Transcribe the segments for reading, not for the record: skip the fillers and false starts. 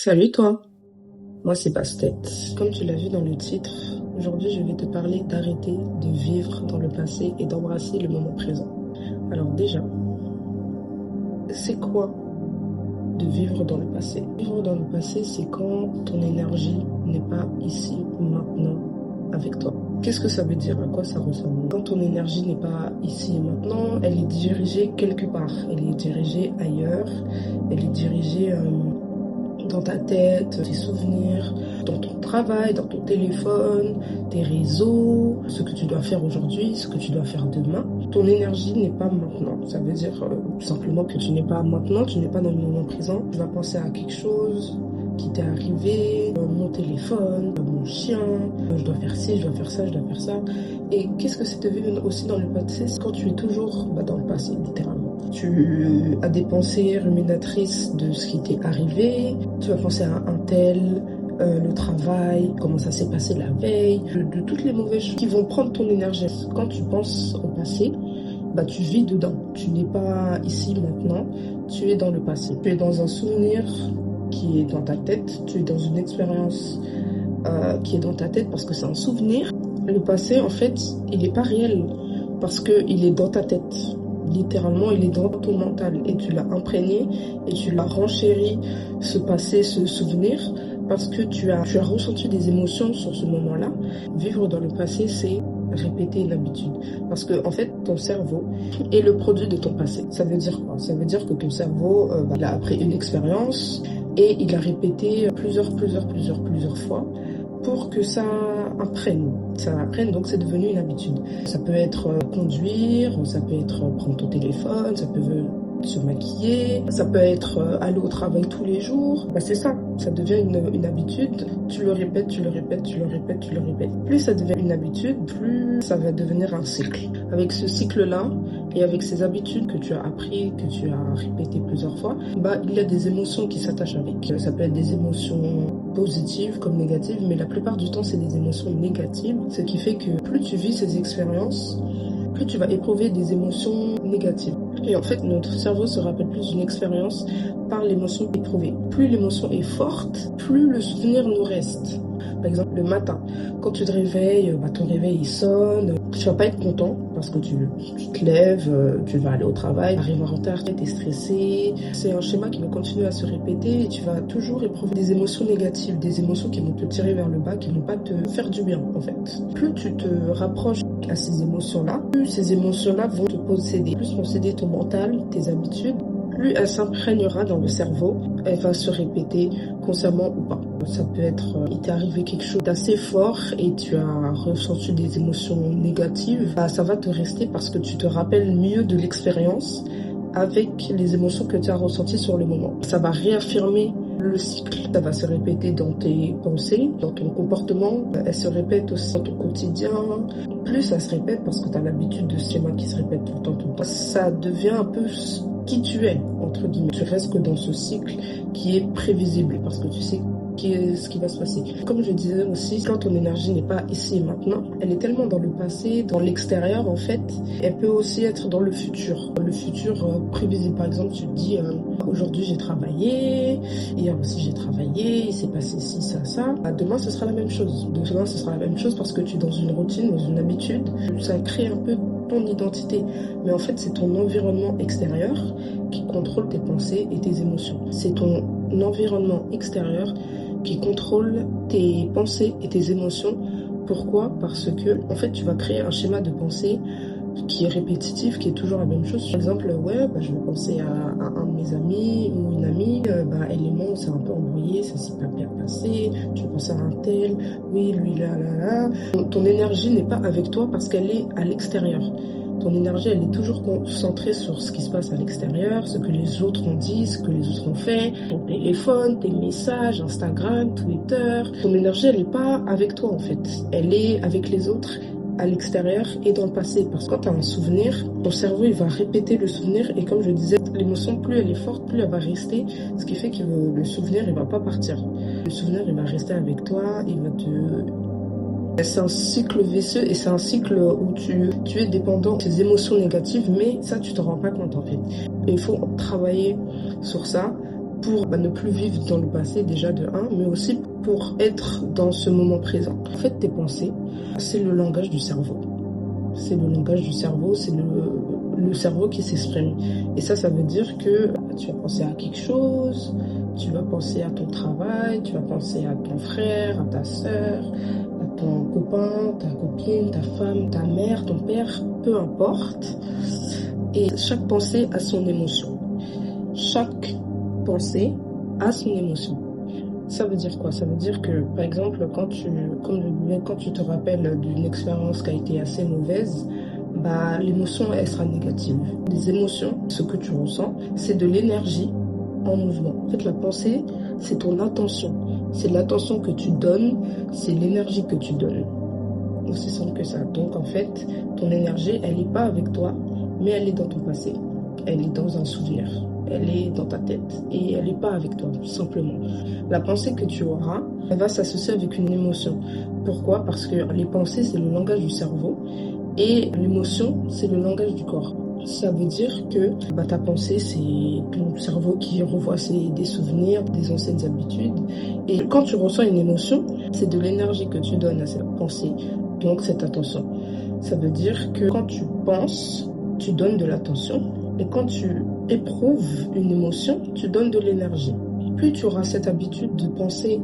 Salut toi, moi c'est Bastet. Comme tu l'as vu dans le titre, aujourd'hui je vais te parler d'arrêter de vivre dans le passé et d'embrasser le moment présent. Alors déjà, c'est quoi de vivre dans le passé? Vivre dans le passé, c'est quand ton énergie n'est pas ici, maintenant, avec toi. Qu'est-ce que ça veut dire? À quoi ça ressemble? Quand ton énergie n'est pas ici et maintenant, elle est dirigée quelque part. Elle est dirigée ailleurs. Elle est dirigée dans ta tête, tes souvenirs, dans ton travail, dans ton téléphone, tes réseaux, ce que tu dois faire aujourd'hui, ce que tu dois faire demain. Ton énergie n'est pas maintenant. Ça veut dire tout simplement que tu n'es pas maintenant, tu n'es pas dans le moment présent. Tu vas penser à quelque chose qui t'est arrivé, mon téléphone, mon chien, je dois faire ci, je dois faire ça, je dois faire ça. Et qu'est-ce que c'est de vivre aussi dans le passé? C'est quand tu es toujours dans le passé, littéralement. Tu as des pensées ruminatrices de ce qui t'est arrivé, tu vas penser à un tel, le travail, comment ça s'est passé la veille, de toutes les mauvaises choses qui vont prendre ton énergie. Quand tu penses au passé, tu vis dedans. Tu n'es pas ici maintenant, tu es dans le passé. Tu es dans un souvenir qui est dans ta tête, tu es dans une expérience qui est dans ta tête parce que c'est un souvenir. Le passé, en fait, il n'est pas réel parce qu'il est dans ta tête. Littéralement, il est dans ton mental et tu l'as imprégné et tu l'as renchéri, ce passé, ce souvenir, parce que tu as ressenti des émotions sur ce moment-là. Vivre dans le passé, c'est répéter une habitude. Parce que, en fait, ton cerveau est le produit de ton passé. Ça veut dire quoi? Ça veut dire que ton cerveau, il a appris une expérience et il a répété plusieurs fois pour que ça apprenne. Ça apprenne, donc c'est devenu une habitude. Ça peut être conduire, ça peut être prendre ton téléphone, ça peut se maquiller, ça peut être aller au travail tous les jours. C'est ça devient une habitude. Tu le répètes, tu le répètes, tu le répètes, tu le répètes. Plus ça devient une habitude, plus ça va devenir un cycle. Avec ce cycle-là et avec ces habitudes que tu as appris, que tu as répétées plusieurs fois, il y a des émotions qui s'attachent avec. Ça peut être des émotions positives comme négatives, mais la plupart du temps, c'est des émotions négatives. Ce qui fait que plus tu vis ces expériences, plus tu vas éprouver des émotions négatives. Et en fait, notre cerveau se rappelle plus d'une expérience par l'émotion éprouvée. Plus l'émotion est forte, plus le souvenir nous reste. Par exemple, le matin, quand tu te réveilles, ton réveil il sonne, tu vas pas être content parce que tu te lèves, tu vas aller au travail, tu arrives en retard, tu es stressé. C'est un schéma qui va continuer à se répéter et tu vas toujours éprouver des émotions négatives, des émotions qui vont te tirer vers le bas, qui vont pas te faire du bien en fait. Plus tu te rapproches à ces émotions-là, plus ces émotions-là vont te posséder, plus posséder ton mental, tes habitudes, plus elle s'imprégnera dans le cerveau, elle va se répéter consciemment ou pas. Ça peut être, il t'est arrivé quelque chose d'assez fort et tu as ressenti des émotions négatives, ça va te rester parce que tu te rappelles mieux de l'expérience avec les émotions que tu as ressenties sur le moment. Ça va réaffirmer le cycle, ça va se répéter dans tes pensées, dans ton comportement, elle se répète aussi dans ton quotidien. Plus ça se répète parce que tu as l'habitude de ce schéma qui se répète tout le temps, ça devient un peu qui tu es, entre guillemets. Tu restes que dans ce cycle qui est prévisible parce que tu sais ce qui va se passer. Comme je disais aussi, quand ton énergie n'est pas ici et maintenant, elle est tellement dans le passé, dans l'extérieur en fait, elle peut aussi être dans le futur prévisible. Par exemple, tu te dis aujourd'hui j'ai travaillé, hier aussi j'ai travaillé, il s'est passé ci, ça. Demain ce sera la même chose. Demain ce sera la même chose parce que tu es dans une routine, dans une habitude. Ça crée un peu ton identité. Mais en fait, c'est ton environnement extérieur qui contrôle tes pensées et tes émotions. C'est ton environnement extérieur qui contrôle tes pensées et tes émotions. Pourquoi? Parce que, en fait, tu vas créer un schéma de pensée qui est répétitif, qui est toujours la même chose. Par exemple, je vais penser à un de mes amis ou une amie, elle et moi, on s'est un peu embrouillé, ça s'est pas bien passé, tu penses à un tel, oui, lui, là. Ton énergie n'est pas avec toi parce qu'elle est à l'extérieur. Ton énergie, elle est toujours concentrée sur ce qui se passe à l'extérieur, ce que les autres ont dit, ce que les autres ont fait, ton téléphone, tes messages, Instagram, Twitter. Ton énergie, elle n'est pas avec toi en fait. Elle est avec les autres à l'extérieur et dans le passé. Parce que quand tu as un souvenir, ton cerveau, il va répéter le souvenir et comme je disais, l'émotion, plus elle est forte, plus elle va rester. Ce qui fait que le souvenir, il va pas partir. Le souvenir, il va rester avec toi, il va te... C'est un cycle vicieux et c'est un cycle où tu es dépendant de tes émotions négatives, mais ça, tu te rends pas compte en fait. Et il faut travailler sur ça pour ne plus vivre dans le passé déjà de un, mais aussi pour être dans ce moment présent. En fait, tes pensées, c'est le langage du cerveau. C'est le langage du cerveau, c'est le cerveau qui s'exprime. Et ça veut dire que tu vas penser à quelque chose, tu vas penser à ton travail, tu vas penser à ton frère, à ta sœur, à ton copain, ta copine, ta femme, ta mère, ton père, peu importe. Et chaque pensée a son émotion. Chaque pensée a son émotion. Ça veut dire quoi? Ça veut dire que, par exemple, quand tu te rappelles d'une expérience qui a été assez mauvaise, l'émotion, elle sera négative. Les émotions, ce que tu ressens, c'est de l'énergie en mouvement. En fait, la pensée, c'est ton attention. C'est l'attention que tu donnes, c'est l'énergie que tu donnes. Aussi simple que ça. Donc, en fait, ton énergie, elle n'est pas avec toi, mais elle est dans ton passé. Elle est dans un souvenir. Elle est dans ta tête et elle n'est pas avec toi, tout simplement. La pensée que tu auras, elle va s'associer avec une émotion. Pourquoi? Parce que les pensées, c'est le langage du cerveau et l'émotion, c'est le langage du corps. Ça veut dire que ta pensée, c'est ton cerveau qui revoit des souvenirs, des anciennes habitudes. Et quand tu ressens une émotion, c'est de l'énergie que tu donnes à cette pensée, donc cette attention. Ça veut dire que quand tu penses, tu donnes de l'attention. Et quand tu éprouves une émotion, tu donnes de l'énergie. Plus tu auras cette habitude de penser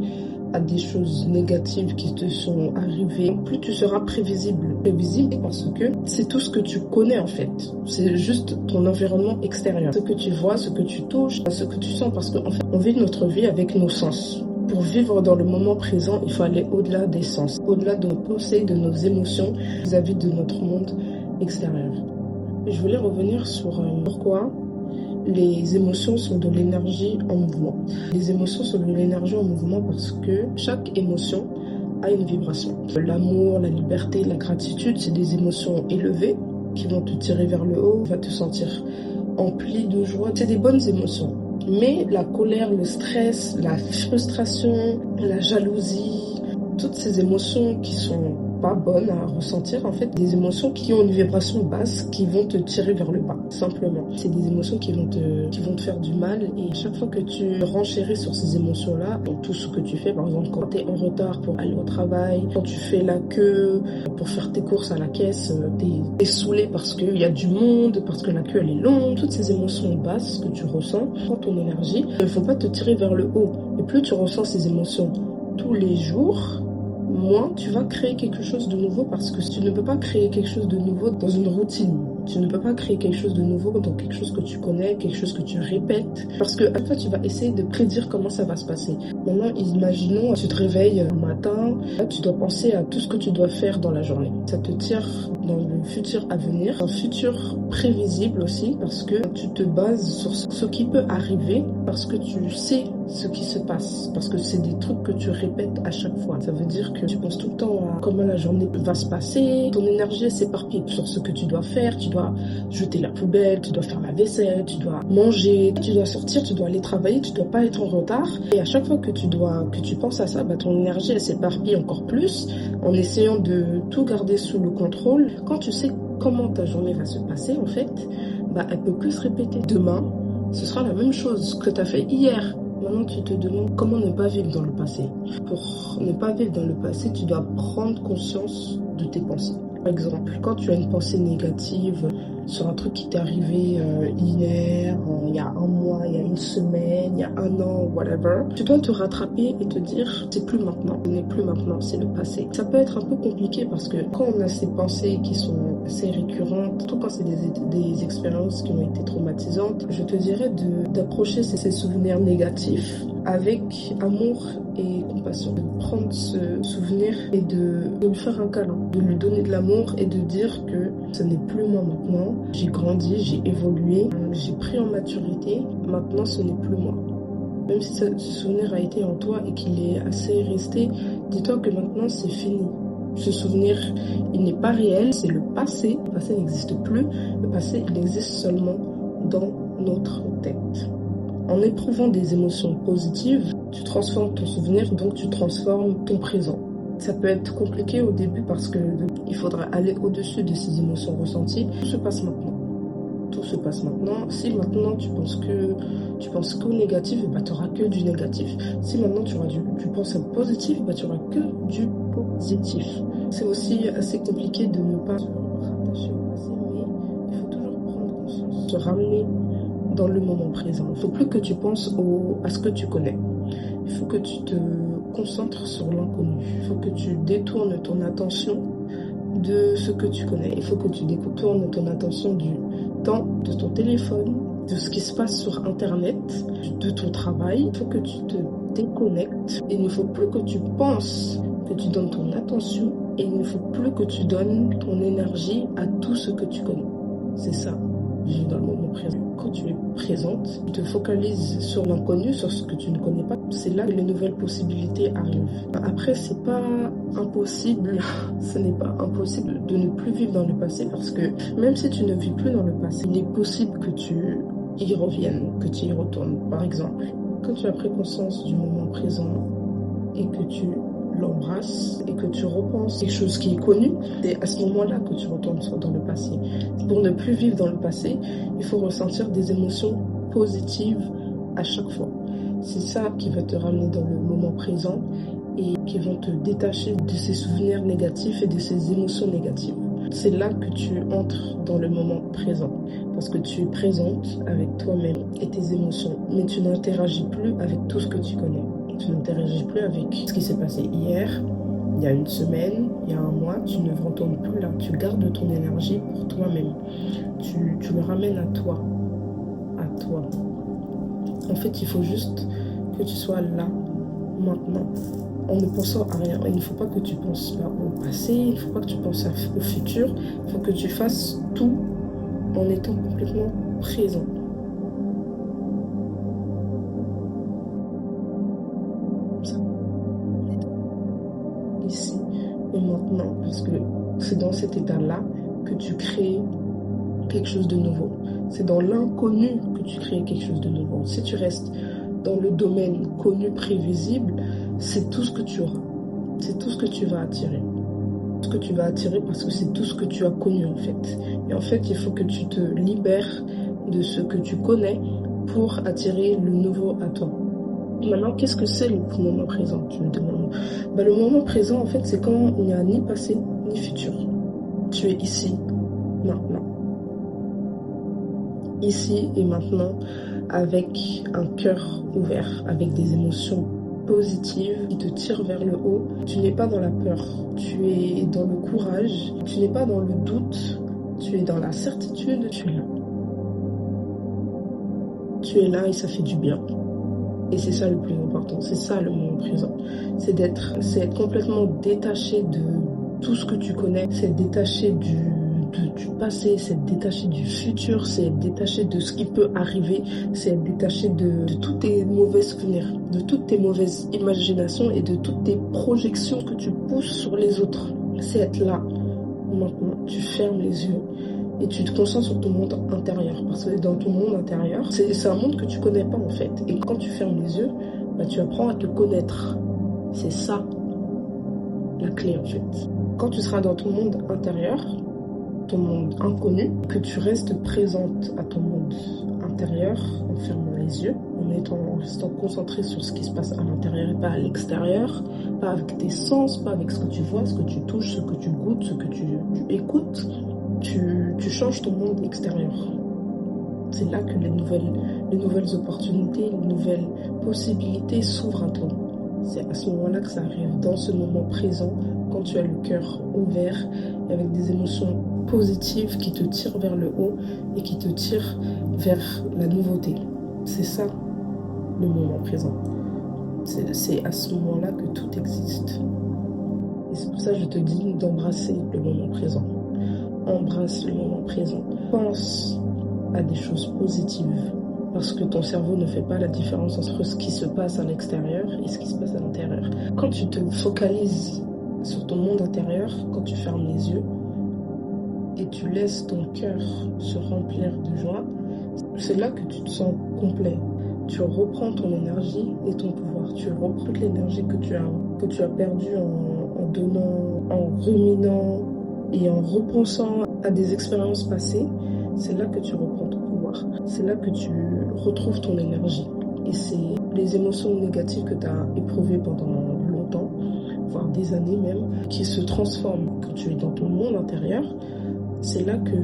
à des choses négatives qui te sont arrivées, plus tu seras prévisible. Prévisible parce que c'est tout ce que tu connais en fait. C'est juste ton environnement extérieur. Ce que tu vois, ce que tu touches, ce que tu sens. Parce qu'en fait, on vit notre vie avec nos sens. Pour vivre dans le moment présent, il faut aller au-delà des sens, au-delà de nos pensées, de nos émotions vis-à-vis de notre monde extérieur. Je voulais revenir sur pourquoi les émotions sont de l'énergie en mouvement. Les émotions sont de l'énergie en mouvement parce que chaque émotion a une vibration. L'amour, la liberté, la gratitude, c'est des émotions élevées qui vont te tirer vers le haut, tu vas te sentir empli de joie. C'est des bonnes émotions. Mais la colère, le stress, la frustration, la jalousie, toutes ces émotions qui sont pas bonnes à ressentir, en fait, des émotions qui ont une vibration basse, qui vont te tirer vers le bas, simplement. C'est des émotions qui vont te faire du mal, et chaque fois que tu renchéris sur ces émotions-là, dans tout ce que tu fais, par exemple, quand tu es en retard pour aller au travail, quand tu fais la queue pour faire tes courses à la caisse, t'es saoulé parce qu'il y a du monde, parce que la queue elle est longue, toutes ces émotions basses que tu ressens, prends ton énergie, ne faut pas te tirer vers le haut. Et plus tu ressens ces émotions tous les jours, moins tu vas créer quelque chose de nouveau, parce que tu ne peux pas créer quelque chose de nouveau dans une routine. Tu ne peux pas créer quelque chose de nouveau dans quelque chose que tu connais, quelque chose que tu répètes, parce que à toi tu vas essayer de prédire comment ça va se passer. Maintenant, imaginons, tu te réveilles le matin, là, tu dois penser à tout ce que tu dois faire dans la journée. Ça te tire dans le futur à venir, un futur prévisible aussi, parce que tu te bases sur ce qui peut arriver, parce que tu sais ce qui se passe, parce que c'est des trucs que tu répètes à chaque fois. Ça veut dire que tu penses tout le temps à comment la journée va se passer, ton énergie s'éparpille sur ce que tu dois faire, tu dois jeter la poubelle, tu dois faire la vaisselle, tu dois manger, tu dois sortir, tu dois aller travailler, tu dois pas être en retard. Et à chaque fois que tu penses à ça, ton énergie elle s'éparpille encore plus en essayant de tout garder sous le contrôle. Quand tu sais comment ta journée va se passer, en fait, elle peut que se répéter. Demain, ce sera la même chose que tu as fait hier. Maintenant, tu te demandes comment ne pas vivre dans le passé. Pour ne pas vivre dans le passé, tu dois prendre conscience de tes pensées. Par exemple, quand tu as une pensée négative sur un truc qui t'est arrivé hier, il y a un mois, il y a une semaine, il y a un an, whatever, tu dois te rattraper et te dire c'est plus maintenant, ce n'est plus maintenant, c'est le passé. Ça peut être un peu compliqué parce que quand on a ces pensées qui sont assez récurrentes, surtout quand c'est des expériences qui ont été traumatisantes, je te dirais d'approcher ces souvenirs négatifs avec amour et compassion. De prendre ce souvenir et de lui faire un câlin, de lui donner de l'amour et de dire que ce n'est plus moi maintenant. J'ai grandi, j'ai évolué, j'ai pris en maturité. Maintenant, ce n'est plus moi. Même si ce souvenir a été en toi et qu'il est assez resté, dis-toi que maintenant, c'est fini. Ce souvenir, il n'est pas réel, c'est le passé. Le passé n'existe plus. Le passé, il existe seulement dans notre tête. En éprouvant des émotions positives, tu transformes ton souvenir, donc tu transformes ton présent. Ça peut être compliqué au début parce que il faudra aller au-dessus de ces émotions ressenties. Tout se passe maintenant. Tout se passe maintenant. Si maintenant tu penses qu'au négatif, bah, tu n'auras que du négatif. Si maintenant tu penses au positif, bah, tu n'auras que du positif. C'est aussi assez compliqué de ne pas se rattacher au passé, mais il faut toujours prendre conscience, se ramener dans le moment présent. Il ne faut plus que tu penses à ce que tu connais. Il faut que tu te concentres sur l'inconnu. Il faut que tu détournes ton attention de ce que tu connais. Il faut que tu détournes ton attention du temps, de ton téléphone, de ce qui se passe sur Internet, de ton travail. Il faut que tu te déconnectes. Il ne faut plus que tu penses, que tu donnes ton attention, et il ne faut plus que tu donnes ton énergie à tout ce que tu connais. C'est ça, vivre dans le moment présent. Quand tu es présente, tu te focalises sur l'inconnu, sur ce que tu ne connais pas. C'est là que les nouvelles possibilités arrivent. Après, c'est pas impossible, ce n'est pas impossible de ne plus vivre dans le passé, parce que même si tu ne vis plus dans le passé, il est possible que tu y reviennes, que tu y retournes. Par exemple, quand tu as pris conscience du moment présent et que tu l'embrasses et que tu repenses quelque chose qui est connu, c'est à ce moment-là que tu retournes dans le passé. Pour ne plus vivre dans le passé, il faut ressentir des émotions positives à chaque fois. C'est ça qui va te ramener dans le moment présent et qui vont te détacher de ces souvenirs négatifs et de ces émotions négatives. C'est là que tu entres dans le moment présent, parce que tu es présente avec toi-même et tes émotions, mais tu n'interagis plus avec tout ce que tu connais. Tu n'interagis plus avec ce qui s'est passé hier, il y a une semaine, il y a un mois, tu ne retournes plus là. Tu gardes ton énergie pour toi-même. Tu le ramènes à toi. À toi. En fait, il faut juste que tu sois là, maintenant, en ne pensant à rien. Il ne faut pas que tu penses au passé, il ne faut pas que tu penses au futur. Il faut que tu fasses tout en étant complètement présent. Ici et maintenant, parce que c'est dans cet état-là que tu crées quelque chose de nouveau. C'est dans l'inconnu que tu crées quelque chose de nouveau. Si tu restes dans le domaine connu, prévisible, c'est tout ce que tu auras. C'est tout ce que tu vas attirer. Ce que tu vas attirer parce que c'est tout ce que tu as connu en fait. Et en fait, il faut que tu te libères de ce que tu connais pour attirer le nouveau à toi. Maintenant, qu'est-ce que c'est le moment présent, tu me demandes? Le moment présent, en fait, c'est quand il n'y a ni passé ni futur. Tu es ici, maintenant. Ici et maintenant, avec un cœur ouvert, avec des émotions positives qui te tirent vers le haut. Tu n'es pas dans la peur, tu es dans le courage, tu n'es pas dans le doute, tu es dans la certitude, tu es là. Tu es là et ça fait du bien. Et c'est ça le plus important, c'est ça le moment présent. C'est être complètement détaché de tout ce que tu connais, c'est être détaché du passé, c'est être détaché du futur, c'est être détaché de ce qui peut arriver, c'est être détaché de tous tes mauvais souvenirs, de toutes tes mauvaises imaginations et de toutes tes projections que tu pousses sur les autres. C'est être là, maintenant, tu fermes les yeux. Et tu te concentres sur ton monde intérieur. Parce que dans ton monde intérieur, c'est un monde que tu connais pas en fait. Et quand tu fermes les yeux, tu apprends à te connaître. C'est ça la clé en fait. Quand tu seras dans ton monde intérieur, ton monde inconnu, que tu restes présente à ton monde intérieur en fermant les yeux, en restant concentré sur ce qui se passe à l'intérieur et pas à l'extérieur, pas avec tes sens, pas avec ce que tu vois, ce que tu touches, ce que tu goûtes, ce que tu écoutes. Tu changes ton monde extérieur. C'est là que les nouvelles opportunités, les nouvelles possibilités s'ouvrent à toi. C'est à ce moment-là que ça arrive, dans ce moment présent, quand tu as le cœur ouvert et avec des émotions positives qui te tirent vers le haut et qui te tirent vers la nouveauté. C'est ça, le moment présent. C'est à ce moment-là que tout existe. Et c'est pour ça que je te dis d'embrasser le moment présent. Embrasse le moment présent. Pense à des choses positives. Parce que ton cerveau ne fait pas la différence entre ce qui se passe à l'extérieur et ce qui se passe à l'intérieur. Quand tu te focalises sur ton monde intérieur, quand tu fermes les yeux et tu laisses ton cœur se remplir de joie, c'est là que tu te sens complet. Tu reprends ton énergie et ton pouvoir. Tu reprends toute l'énergie que tu as perdue en donnant, en ruminant et en repensant à des expériences passées. C'est là que tu reprends ton avoir, c'est là que tu retrouves ton énergie. Et c'est les émotions négatives que tu as éprouvées pendant longtemps, voire des années même, qui se transforment quand tu es dans ton monde intérieur. C'est là que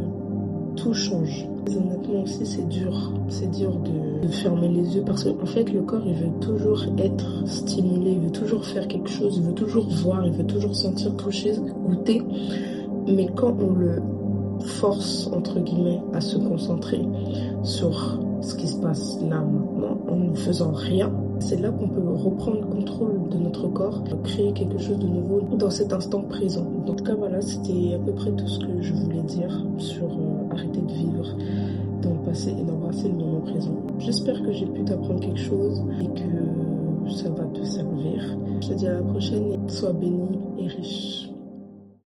tout change. Et honnêtement aussi, c'est dur. C'est dur de fermer les yeux parce qu'en fait, le corps, il veut toujours être stimulé, il veut toujours faire quelque chose, il veut toujours voir, il veut toujours sentir, toucher, goûter. Mais quand on le force, entre guillemets, à se concentrer sur ce qui se passe là maintenant, en ne faisant rien, c'est là qu'on peut reprendre le contrôle de notre corps, créer quelque chose de nouveau dans cet instant présent. Donc, en tout cas, voilà, c'était à peu près tout ce que je voulais dire sur arrêter de vivre dans le passé et d'embrasser le moment présent. J'espère que j'ai pu t'apprendre quelque chose et que ça va te servir. Je te dis à la prochaine et sois béni et riche.